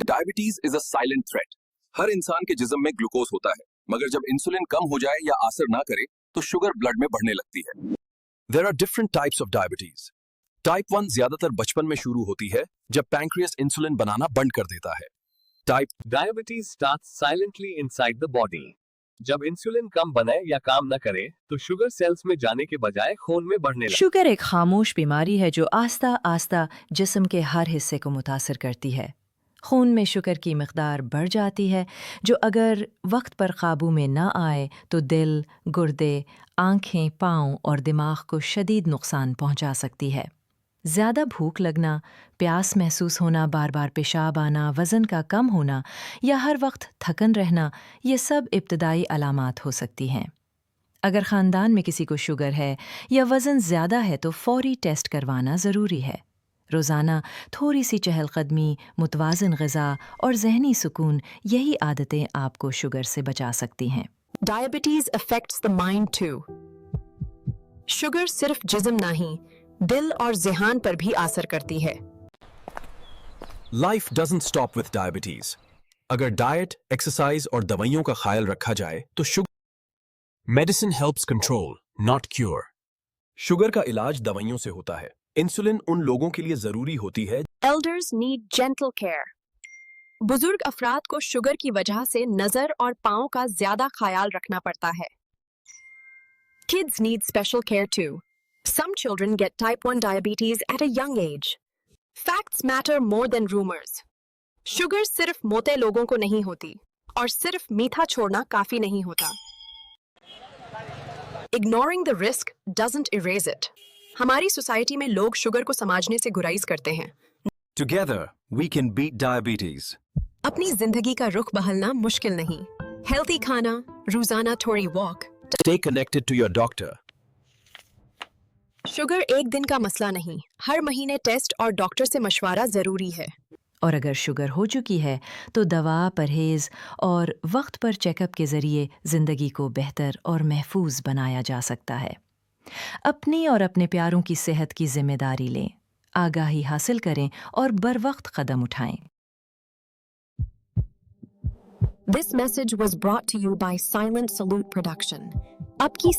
Diabetes is a silent threat. हर इंसान के जिस्म में ग्लूकोज होता है, मगर जब इंसुलिन कम हो जाए या असर ना करे तो शुगर ब्लड में बढ़ने लगती है। There are different types of diabetes. Type 1 ज्यादातर बचपन में शुरू होती है जब पैंक्रियास इंसुलिन बनाना बंद कर देता है। Type Diabetes starts silently inside the body. जब इंसुलिन कम बने या काम न करे तो शुगर सेल्स में जाने के बजाय खून में बढ़ने लगती है। शुगर एक खामोश बीमारी है जो आस्ता आस्ता जिस्म के हर हिस्से को मुतासर करती है। खून में शुगर की मिकदार बढ़ जाती है जो अगर वक्त पर काबू में न आए तो दिल, गुर्दे, आंखें, पाँव और दिमाग को शदीद नुकसान पहुंचा सकती है। ज़्यादा भूख लगना, प्यास महसूस होना, बार बार पेशाब आना, वज़न का कम होना या हर वक्त थकन रहना, ये सब इब्तदाई अलामात हो सकती हैं। अगर ख़ानदान में किसी को शुगर है या वज़न ज़्यादा है तो फौरी टेस्ट करवाना ज़रूरी है। रोज़ाना थोड़ी सी चहलकदमी, मुतवाज़न ग़िज़ा और ज़हनी सुकून, यही आदतें आपको शुगर से बचा सकती हैं। Diabetes affects the mind too. Sugar सिर्फ जिस्म नहीं, दिल और ज़हन पर भी असर करती है। Life doesn't stop with diabetes. अगर डाइट, एक्सरसाइज और दवाइयों का ख्याल रखा जाए तो sugar medicine helps control, not cure. Sugar का इलाज दवाइयों से होता है। इंसुलिन उन लोगों के लिए जरूरी होती है। Elders need gentle care. बुजुर्ग अफराद को शुगर की वजह से नजर और पाँव का ज्यादा ख्याल रखना पड़ता है। Kids need special care too. Some children get type 1 diabetes at a young age. Facts matter more than rumors. Sugar सिर्फ मोटे लोगों को नहीं होती और सिर्फ मीठा छोड़ना काफी नहीं होता। Ignoring the risk doesn't erase it. हमारी सोसाइटी में लोग शुगर को समझने से गुरेज करते हैं। Together we can beat diabetes. अपनी जिंदगी का रुख बदलना मुश्किल नहीं। हेल्थी खाना, रोजाना थोड़ी walk. Stay connected to your doctor. Sugar एक दिन का मसला नहीं, हर महीने टेस्ट और डॉक्टर से मशवरा जरूरी है। और अगर शुगर हो चुकी है तो दवा, परहेज़ और वक्त पर चेकअप के ज़रिए ज़िंदगी को बेहतर और महफूज बनाया जा सकता है। अपनी और अपने प्यारों की सेहत की जिम्मेदारी लें, आगाही हासिल करें और बर वक्त कदम उठाएं। This message was brought to you by Silent Salute Production. आपकी